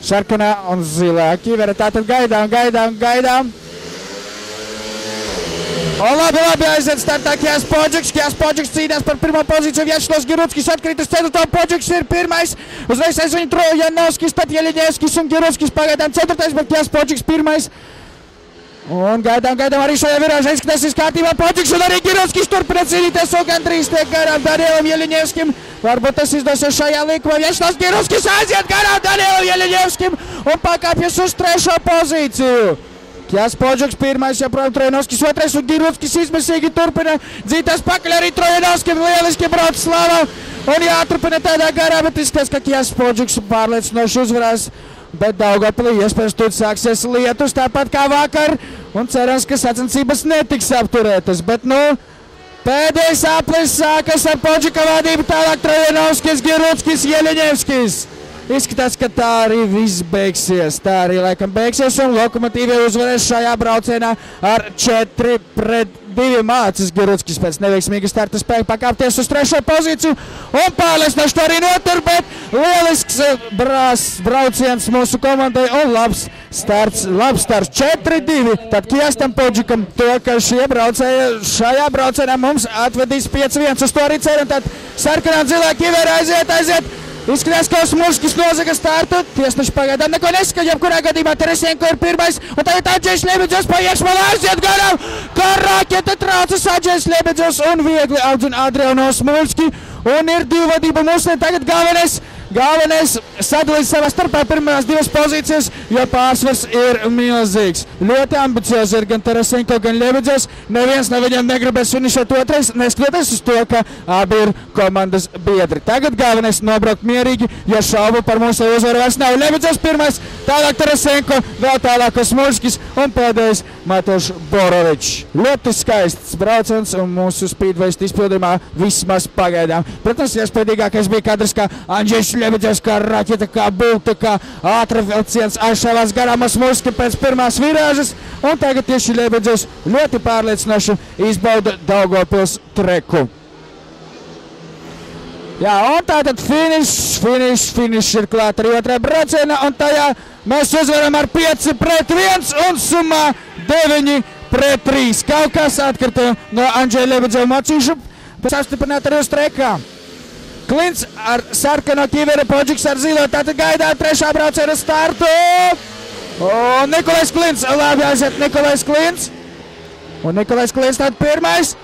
sarkanā un zilā Kivera. Tātad gaidām. Un labi aiziet startā Kjās Podžiks cīnās par pirmo pozīciju. Vjačeslavs Giruckis atkritas 4. Podžiks ir pirmais. Uzreiz aiz viņu Trojanovskis, tad Jeliņevskis un Giruckis pagaidām 4. bet Kjās Podžiks pirmais. Un gaidām arī šajā virāžā izskatās kārtībā Podžiks un arī Giruckis turpina cīnīties un gandrīz tiek garām Danielam Jeliņevskim. Varbūt tas izdosies šajā likumā. Vjačeslavs Giruckis aiziet garām Danielam Jeliņevskim un pakāpjas uz 3. pozīciju. Kjās Podžiks pirmais, joprojām Trojanovskis 2. un Giruckis izmisīgi turpina dzītās pakaļ arī Trojanovskim. Lieliski brauc Slava un jāturpina tādā garā, bet izskatās, ka Kjās Podžiks pārliecinoši uzvarās. Bet Daugavpilī iespējams tur sāksies lietus, tāpat kā vakar, un cerams, ka sacensības netiks apturētas. Bet, pēdējais aplis sākas ar Podžika vadību, tālāk Trojanovskis, Giruckis, Jeliņevskis. Izskatās, ka tā arī viss beigsies. Tā arī laikam beigsies, un Lokomotīvie uzvarēs šajā braucienā ar 4-2 mācis. Giruckis pēc neveiksmīga starta spēja pakāpties uz 3. pozīciju un pārliecinoši to arī notur, bet lielisks brauciens mūsu komandai un labs starts 4-2. Tad Kjāstam Podžikam to, ka šie braucēji šajā braucienā mums atvedīs 5-1. Uz to arī ceram, tad sarkanā zilā Kivera aiziet. Izskatās, ka Smulskis nozaga startu. Tiesneši pagaidām neko neskaņ, jebkurā gadījumā Teresenko ir pirmais. Un tagad Andžejs Ļebeģevs pa iekšmalā aiziet garām. Kā rakete traucas Andžejs Ļebeģevs un viegli audzina Adriano Smulski. Un ir 2 vadība mūsiem. Tagad galvenais sadalīt savā starpā pirmās 2 pozīcijas, jo pārsvars ir milzīgs. Ļoti ambiciozi ir gan Teresenko, gan Ļebeģevs. Neviens no viņiem negribēs finišēt 2. neskatoties uz to, ka abi ir komandas biedri. Tagad galvenais nobraukt mierīgi, jo šaubu par mūsu uzvaru vairs nav. Ļebeģevs pirmais, tālāk Teresenko, vēl tālāk Smulskis un pēdējais Matoš Borovičs. Ļoti skaists brauciens un mūsu speedwaist izpildījumā vismaz pagaidām. Protams, iespējīgākais bija kadrs, kā Andžejs Ļebeģevs, kā raķeta, kā bulta, kā ātra vilciens aizšāvās garām Smulski pēc pirmās virāžas. Un tagad tieši Ļebeģevs ļoti pārliecinoši izbauda Daugavpils treku. Jā, un tātad finish ir klāt arī 2. braucienā, un tajā mēs uzvaram ar 5-1 un summā 9-3. Kaut kas atkrita no Andžeja Ļebeģeva mocīšu, pēc apstiprināt arī uz trekā. Klints ar sarkano Kivera, Podžiks ar zilo, tātad gaidām 3. brauciena startu. Un Nikolais Klints, labi aiziet Nikolais Klints. Un Nikolais Klints tātad pirmais.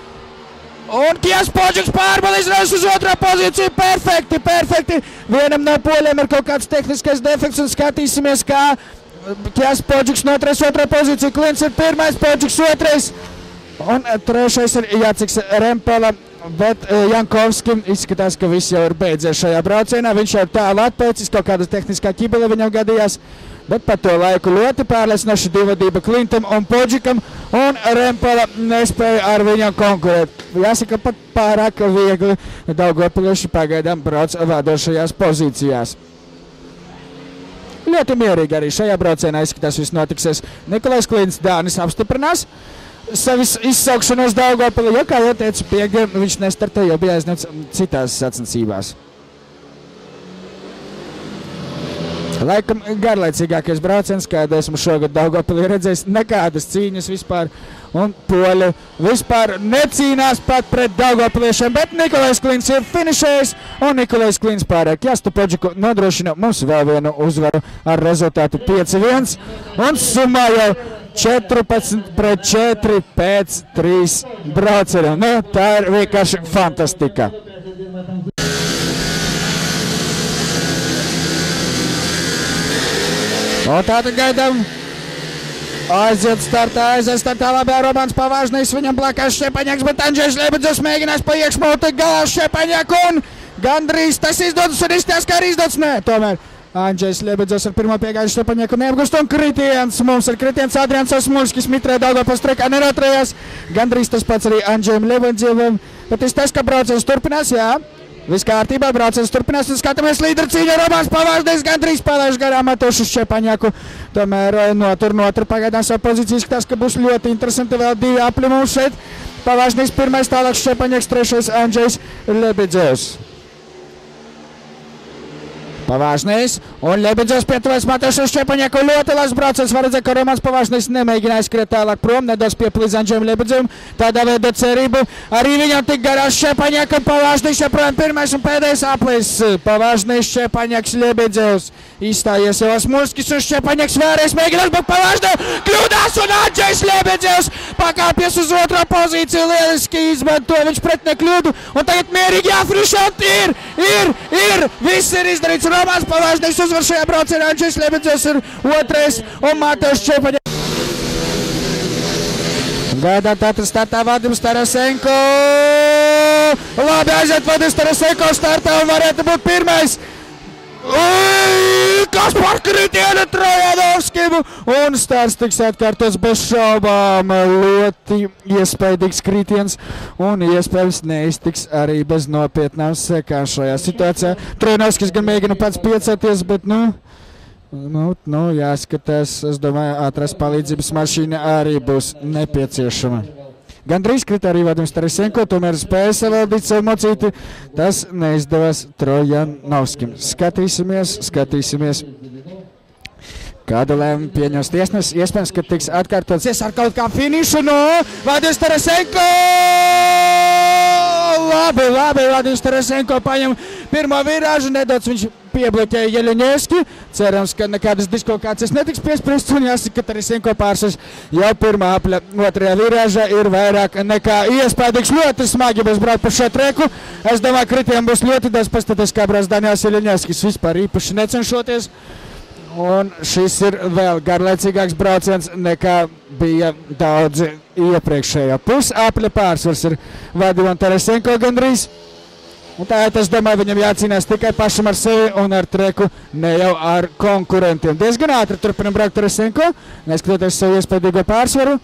Un Kjās Podžiks pārbaudīs uz 2. pozīciju. Perfekti. Vienam no poļiem ir kaut kāds tehniskais defekts un skatīsimies, kā Kjās Podžiks noturēs 2. pozīciju. Klints ir pirmais, Podžiks 2. Un 3. ir Jāciks Rempela. Bet Jankovskim izskatās, ka viss jau ir beidzies šajā braucienā. Viņš jau tālu atpēcis, kaut kāda tehniskā ķibele viņam gadījās. Bet par to laiku ļoti pārliecinoši 2 vadība Klintam un Podžikam. Un Rempela nespēja ar viņam konkurēt. Jāsaka, pat pārāk viegli Daugavpilieši pagaidām brauc vadošajās pozīcijās. Ļoti mierīgi arī šajā braucienā izskatās viss notiksies. Nikolais Klints Dānis apstiprinās savis izsaukšanos Daugavpilī, jo, kā jau teicu, piekdien viņš nestartē, jo bija aizņemts citās sacensībās. Laikam garlaicīgākais brauciens, kādu esmu šogad Daugavpilī redzējis, nekādas cīņas vispār, un poļi vispār necīnās pat pret Daugavpiliešiem, bet Nikolais Klints ir finišējis, un Nikolais Klints pārēk Kjastu Podžiku nodrošina mums vēl vienu uzvaru ar rezultātu 5-1, un summā jau 14-4 pēc 3 braucieniem. Tā ir vienkārši fantastika. Un tātad gaidām. Aiziet startā labā Romans Pavāžnīs, viņam blakās Šķepaņaks, bet Andžejs Ļebeģevs mēģinās pa iekšmauti galā Šķepaņaku un gandrīz tas izdodas un izstās, kā arī izdodas. Nē, tomēr Andžejs Ļebeģevs ar pirmo piegājuši Šķepaņaku neapgūst un kritiens. Mums ir kritiens Adrians Smulskis, Mitrē Daugavpils trekā nenoturējās. Gandrīz tas pats arī Andžejam Ļebeģevam, bet izstās, ka brauciens turpinās, jā. Viss kārtībā, brauciens turpinās un skatāmies līderu cīņu. Romans Pavāžnīs gandrīz palaiž garām Matošu Šķepaņaku. Tomēr notur pagaidām savu pozīciju. Izskatās, ka būs ļoti interesanti vēl 2 apli mums šeit. Pavāžnīs pirmais, tālāk Šķepaņaks, 3. Andžejs Ļebeģevs. Pavāžnējs un Ļebeģevs pietuvēs Mateušam Šķepaņiekam ļoti labs brauciens. Var redzēt, ka Romans Pavāžnējs nemēģināja skriet tālāk prom, nedos piepilīdz Andžejam Ļebeģevam. Tādā veidā cerību arī viņam tik garās Šķepaņiekam. Pavāžnējs joprojām pirmais un pēdējais aplis. Pavāžnējs, Šķepaņieks, Ļebeģevs. Izstājies jau Asmurskis un Šķepaņieks vēlreiz mēģinās, bet Pavāžnējs kļūdās un Andžejs Ļebeģevs pakāpies uz otro pozīciju. Lieliski izmanto viņš pretinieka kļūdu un tagad mierīgi jāfrišot. Ir! Viss ir izdarīts. Romans Pavāžnējs uzvar šajā braucienā, Andžejs Ļebeģevs ir otrais un Mateušs Šķepaņieks. Gaidām tātad startā Vadims Tarasenko. Labi aiziet Vadims Tarasenko startā un varētu būt pirmais. Kas par kritienu Trojanovskim un starts tiks atkārtots bez šaubām. Ļoti iespaidīgs kritiens un iespējams neiztiks arī bez nopietnām sekām šajā situācijā. Trojanovskis gan mēģina pats piecelties, bet jāskatās, es domāju, ātrās palīdzības mašīna arī būs nepieciešama. Gandrīz krita arī Vadims Tarasenko, tomēr spēja savaldīt savu mocīti. Tas neizdevās Trojanovskim. Skatīsimies. Kādu lēmumu pieņems tiesnesis? Iespējams, ka tiks atkārtots ar kaut kā finišu no Vadims Tarasenko. Labi, Vadims Tarasenko paņem pirmo virāžu, nedots viņš piebloķēja Jeļaņevski. Cerams, ka nekādas diskvalifikācijas netiks piespriests un jāsaka, ka Tarasenko pārsvars jau pirmā apļa otrajā virāžā ir vairāk nekā iespējams. Ļoti smagi būs braukt pa šo treku. Es domāju, kritiem būs ļoti daudz paskatīties, kā brauc Daniels Jeļaņevskis vispār īpaši necenšoties. Un šis ir vēl garlaicīgāks brauciens nekā bija daudzi iepriekšējā. Pusapļa pārsvars ir Vadimam Tarasenko gandrīz. Un tā, es domāju, viņam jācīnās tikai pašam ar sevi un ar treku, ne jau ar konkurentiem. Diezgan ātri turpinam braukt Tarasenko, neskatoties savu iespējīgo pārsvaru.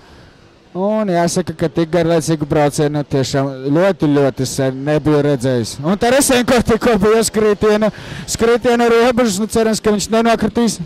Un jāsaka, ka tik garlaicīgu braucienu tiešām ļoti sen nebija redzējis. Un Tarasenko tikko bija skritienu robežas, cerams, ka viņš nenokritīs.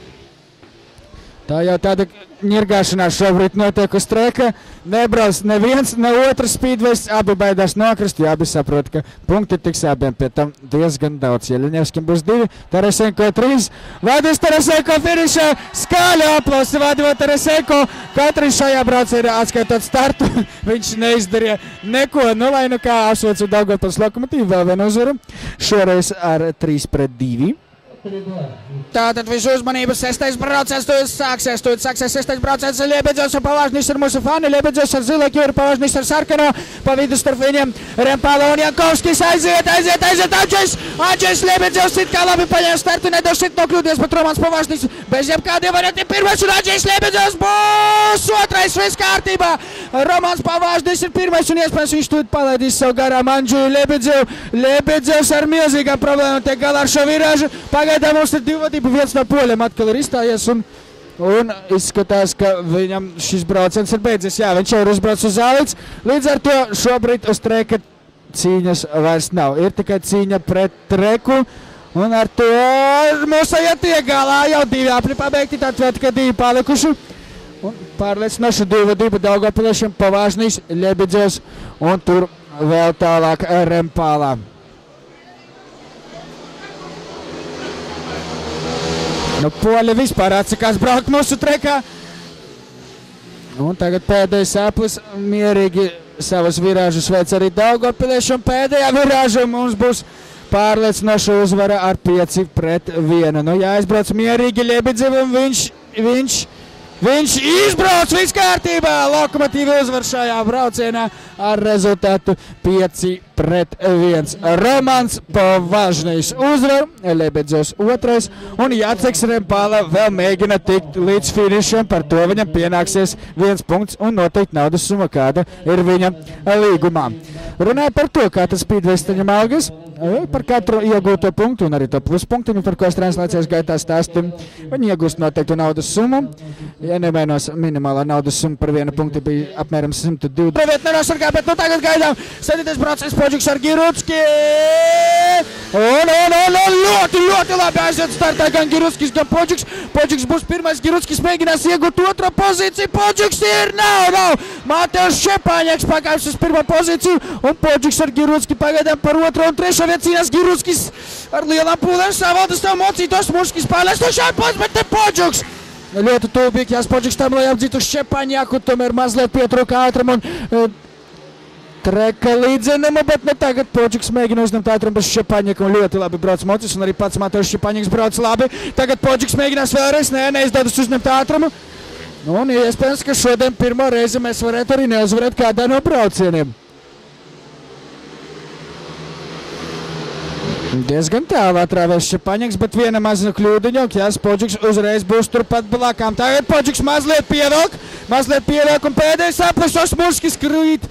Tā jau tāda ņirgāšanās šobrīd notiek uz treka. Nebrauc neviens, ne otrs speedways, abi baidās nokrist, jo abi saprot, ka punkti tiks abiem pie tam diezgan daudz. Jeļaņevskim būs 2, Tarasenko 3. Vadims Tarasenko finišā, skaļi aplausi Vadimam Tarasenko. Katru šajā braucienā atskaitot startu, viņš neizdarīja neko. Lai kā apsveicu Daugavpils Lokomotīvu, vēl vienu uzvaru. Šoreiz ar 3-2. Tātad visu uzmanību, sestais brauciens, sāksies sestais brauciens. Ļebeģevs un Pavāžnējs ir mūsu fani. Ļebeģevs ar zilo ķiveru, Pavāžnējs ar sarkano. Pa vidu starp viņiem Rempala un Jankovskis. Aiziet, Andžejs Ļebeģevs it kā labi paņēma startu, nedos šeit nokļūties, bet Romans Pavāžnējs bez jebkādiem variantiem pirmais un Andžejs Ļebeģevs būs otrais, viss kārtībā. Romans Pavāžnējs ir pirmais un iespējams viņš tūlīt palaidīs savu garām Andžeju Ļebeģevu. Ļebeģevs ar milzīgām problēmām tiek galā ar šo virāžu. Pagaidām mums ir 2 vadību, viens no poļiem atkal ir izstājies un izskatās, ka viņam šis brauciens ir beidzies. Jā, viņš jau ir uzbrauc uz Ālīts, līdz ar to šobrīd uz treka cīņas vairs nav. Ir tikai cīņa pret treku un ar to mūsu tiek galā jau 2 apļi pabeigti, tad vēl tikai 2 palikuši. Un pārliecinoši 2 vadību Daugavpiliešiem Pavāžnējs, Ļebeģevs un tur vēl tālāk Rempālā. Poļi vispār atsakās braukt mūsu trekā. Un tagad pēdējais aplis mierīgi savas virāžas veic arī Daugavpiliešiem. Pēdējā virāža mums būs pārliecinoša uzvara ar 5-1. Jāizbrauc mierīgi Ļebeģevam, viņš izbrauc, viss kārtībā. Lokomotīva uzvar šajā braucienā ar rezultātu 5-1. Romans Pavāžnējs uzvar, Ļebeģevs otrais un Jaceks Rempala vēl mēģina tikt līdz finišam. Par to viņam pienāksies 1 punkts un noteikti naudas summa, kāda ir viņa līgumā. Runāja par to, kā tas speedways taņem algas, par katru iegūto punktu un arī to pluspunktiņu, par ko es translācijas gaitā stāstu. Viņi iegūst noteiktu naudas summu. Ja nemainos, minimālā naudas summa par 1 punktu bija apmēram 120. Previet nenosargā, bet tagad gaidām 7. brauciens Poģiks ar Girutski. Un ļoti labi aiziet startā gan Girutskis, gan Poģiks. Poģiks būs pirmais, Girutskis mēģinās iegūt otro pozīciju. Poģiks ir, nav. Mateušs Šķepaņieks pakāpjas uz pirmo pozīciju un Poģiks ar Girutski pagaidām par otro un trešo vietu cīnās. Girutskis ar lielām pūlēm savaldas tev mocītos Smulskis spēlēs to šādi pats, bet te Podžuks. Ļoti tūbīgi jāspoģiks tam, lai apdzītu Šķepaņaku, tomēr mazliet pietrūka ātrumu un treka līdzenumu, bet nu tagad Podžuks mēģina uzņemt ātrumu bez Šķepaņaka un ļoti labi brauc mocis un arī pats Mateusz Šķepaņaks brauc labi. Tagad Podžuks mēģinās vēlreiz, neizdodas uzņemt ātrumu. Un iespējams, ka šodien pirmo reizi mēs varētu arī neuzvarēt kādā no braucieniem. Diezgan tālu atrāvēs Šķepaņaks, bet viena maza kļūdiņa, Podžuks uzreiz būs turpat blakām. Tagad Podžuks mazliet pievelk un pēdējais aplis Smulskis krīt.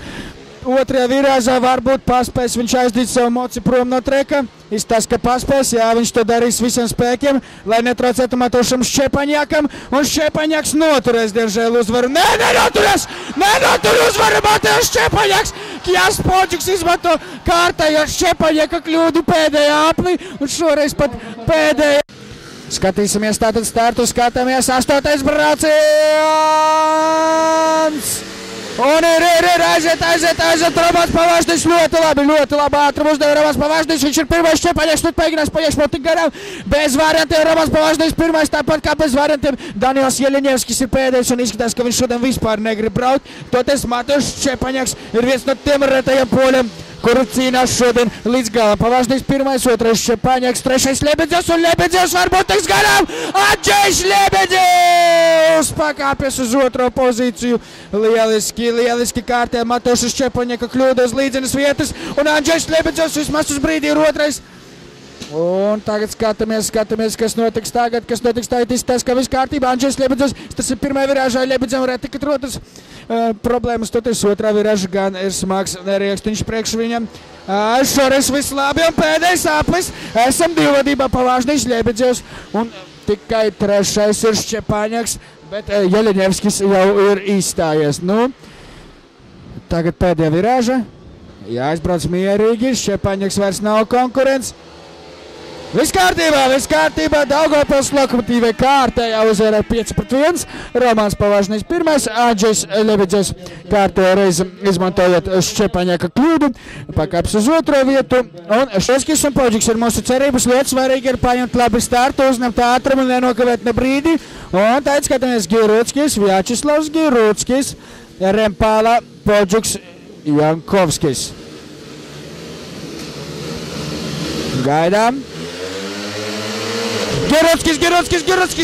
Otrajā virāžā varbūt paspēs viņš aizdīt savu moci prom no treka. Izstāsta, ka paspēs, jā, viņš to darīs visiem spēkiem, lai netraucētu Mateušam Šķepaņakam. Un Šķepaņaks noturēs, diemžēl, uzvaru. Nenoturēs uzvaru Mateuš Šķepaņaks. Kjas Podžuks izmanto kārtējo Šķepaņaka kļūdu pēdējā apli un šoreiz pat pēdējā. Skatīsimies tātad startu, skatāmies 8. brauciens. Un ir aiziet, Romanis Pavaždiņš ļoti labi ātrumu uzdeva Romanis Pavaždiņš, viņš ir pirmais Šķepaņaks, nu mēģinās paiešot tik garām, bez variantiem Romanis Pavaždiņš pirmais, tāpat kā bez variantiem Daniels Jeļiņevskis ir pēdējais un izskatās, ka viņš šodien vispār negrib braukt, toties Mateusz Šķepaņaks ir viens no tiem retajiem poļiem, kuru cīnās šodien līdz galam. Pavaždiņš pirmais, otrais Šķepaņaks, trešais Ļebedzevs un Ļebedzevs varbūt tiks garām. Andžejs Ļebedzevs pakāpjas uz otro pozīciju. Lieliski kārtē Mateuša Šķepaņaka kļūda uz līdzenas vietas un Andžejs Ļebedzevs vismaz uz brīdi ir otrais. Un tagad skatāmies, kas notiks tagad, izskatās, ka viss kārtībā. Andžejs Ļebedzevs, tas ir pirmajā virāžā, Ļebedzevam reti, kad rotas problēmas, toties otrā virāža gan ir smags riekstiņš priekš viņam. Šoreiz viss labi un pēdējais aplis. Esam divvadībā Pavaždiņš, Ļebedzevs un tikai trešais ir Šķepaņaks, bet Jeļiņevskis jau ir izstājies. Nu, tagad pēdējā virāža. Jāizbrauc mierīgi, Šķepaņaks vairs nav konkurents. Viss kārtībā, Daugavpils Lokomotīvai kārtējā uzvarē 5-1, Romanis Pavaždiņš pirmais, Andžejs Ļebedzevs kārtējā reizi izmantojot Šķepaņaka kļūdu, pakāps uz otro vietu, un Šķepaņaks un Podžuks ir mūsu cerības, ļoti svarīgi ir paņemt labi startu, uzņemt ātrumu un nenokavēt ne brīdi, un tā skatāmies Giruckis, Vjačeslavs Giruckis, Rempāla, Podžuks, Jankovskis. Gaidām. Giruckis,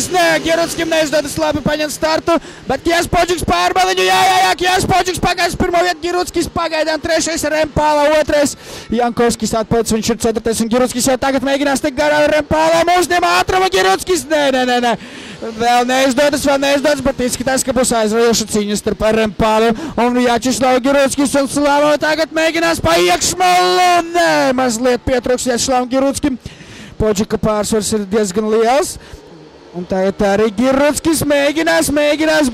nē, Giruckim neizdodas labi paņemt startu, bet Kjas Podžuks pārbaliņu, jā, Kjas Podžuks pagājis pirmo vietu, Giruckis pagaidām trešais, Rempāla otrais, Jankovskis atpēc, viņš ir ceturtais un Giruckis jau tagad mēģinās tikt garām Rempālam, uzņem ātrumu Giruckis, nē, vēl neizdodas, bet izskatās, ka būs aizraujoša cīņa starp Rempālu un Vjačeslavu Giruckis un Slavo tagad mēģinās pa iekšmalu, nē, mazliet pietrūks Vjačeslavam Giruckim. Podžuka pārsvars ir diezgan liels, un tagad arī Giruckis mēģinās,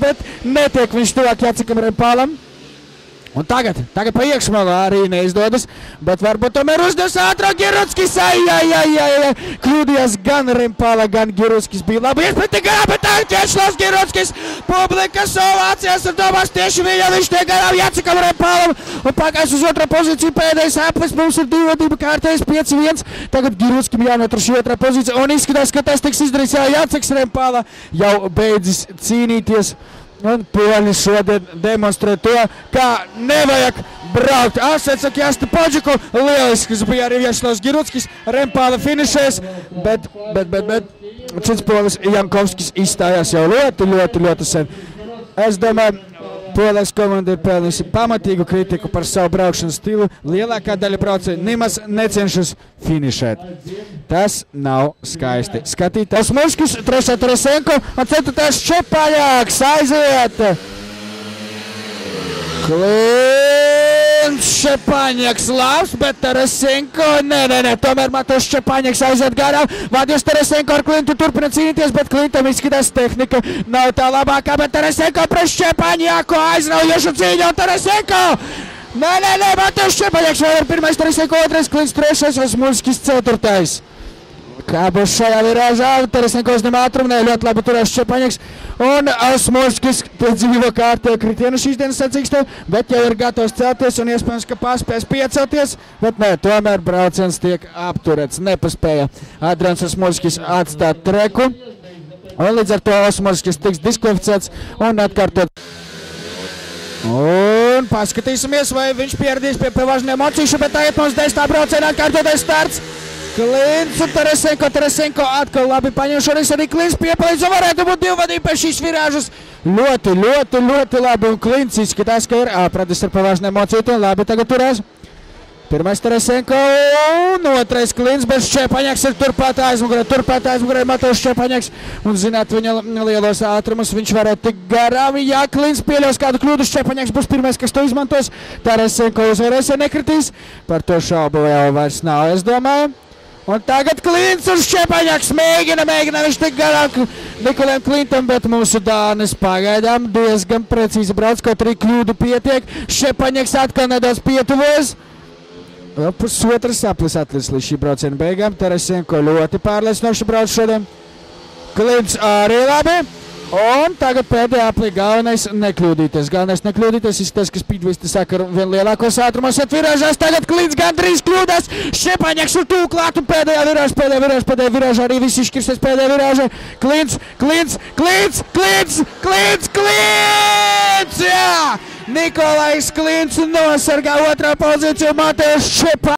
bet netiek viņš tuvāk Jacekam Rempālam. Un tagad pa iekšmalā arī neizdodas, bet varbūt tomēr uzdos ātrāk Giruckis, kļūdījās gan Rempāla, gan Giruckis bija labi iespēja garām, bet tagad Vjačeslavs Giruckis, publikas ovācijas un domās tieši viņš tiek garām Jacekam Rempālam un pakājas uz otro pozīciju pēdējais aplis, mums ir divvadība kārtējais 5-1, tagad Giruckim jānotur šī otrā pozīcija un izskatās, ka tas tiks izdarīts, Jaceks Rempāla jau beidzis cīnīties. Un poļi šodien demonstrē to, kā nevajag braukt. Asets ak Jāsta Podžuku, lielisks bija arī Vjačeslavs Giruckis, Rempāla finišēs, bet cits polis Jankovskis izstājās jau ļoti sen. Es domāju, Polijas komanda ir pelnījusi pamatīgu kritiku par savu braukšanas stilu. Lielākā daļa braucēju nemaz necenšas finišēt. Tas nav skaisti. Skatītājs Smulskis, 3. Tarasenko un 4. Šķepaņaks aiziet. Šķepaņaks labs, bet Tarasenko, nē, tomēr Mateusz Šķepaņaks aiziet garām. Vadījus Tarasenko ar Klintu turpina cīnīties, bet Klintam izskatās tehnika nav tā labākā, bet Tarasenko pret Šķepaņaku aizraujošu cīņu un Tarasenko! Nē, Mateusz Šķepaņaks vēl ir pirmais, Tarasenko otrais, Klints trešais un Smulskis ceturtais. Kā būs šajā virāžā, Tarasenko uzņem ātrumu, ne ļoti labi turēs Ščepaņeks un Osmoļskis piedzīvo kārtējo kritienu šīs dienas sacīkstē, bet jau ir gatavs celties un iespējams, ka paspēs piecelties, bet nē, tomēr brauciens tiek apturēts, nepaspēja Adrians Osmoļskis atstāt treku un līdz ar to Osmoļskis tiks diskvalificēts un atkārtot. Un paskatīsimies, vai viņš pieradīs pie važniem mocīšu, bet tagad mums 10. braucienā atkārtotais starts. Klints un Tarasenko atkal labi paņem šoreiz arī Klints piepalīdz un varētu būt divvadība pēc šīs virāžas. Ļoti labi un Klints izskatās, ka ir apradis ar pavažniem mocītiem, labi tagad turēs. Pirmais Tarasenko un otrais Klints, bet Ščepaņeks ir turpat aizmugurē Mateusz Ščepaņeks un zināt viņa lielos ātrumus, viņš varētu tik garām, ja Klints pieļaus kādu kļūdu, Ščepaņeks būs pirmais, kas to izmantos, Tarasenko uzvarēs, ja nekritīs, par to šaubu jau vairs nav, es domāju. Un tagad Klints un Ščepaņeks mēģina viņš tik garāk Nikolēm Klintam, bet mūsu dānis pagaidām diezgan precīzi brauc, kaut arī kļūdu pietiek. Ščepaņeks atkal nedaudz pietuvojas. Vēl pusotras saplis atlicis līdz šī brauciena beigām. Tarasenko ļoti pārliecinoši brauc šodien. Klints arī labi. Un tagad pēdējā aplī galvenais nekļūdīties. Izskatās, ka Speedwaysti saka ar vien lielākos ātrumos iet virāžās. Tagad Klints gandrīz kļūdās. Ščepaņeks ir tuvu klāt un pēdējā virāžā arī visi izšķirsies pēdējā virāžā. Klints! Jā! Nikolais Klints nosargā otrā pozīciju Mateusz Ščepaņeks.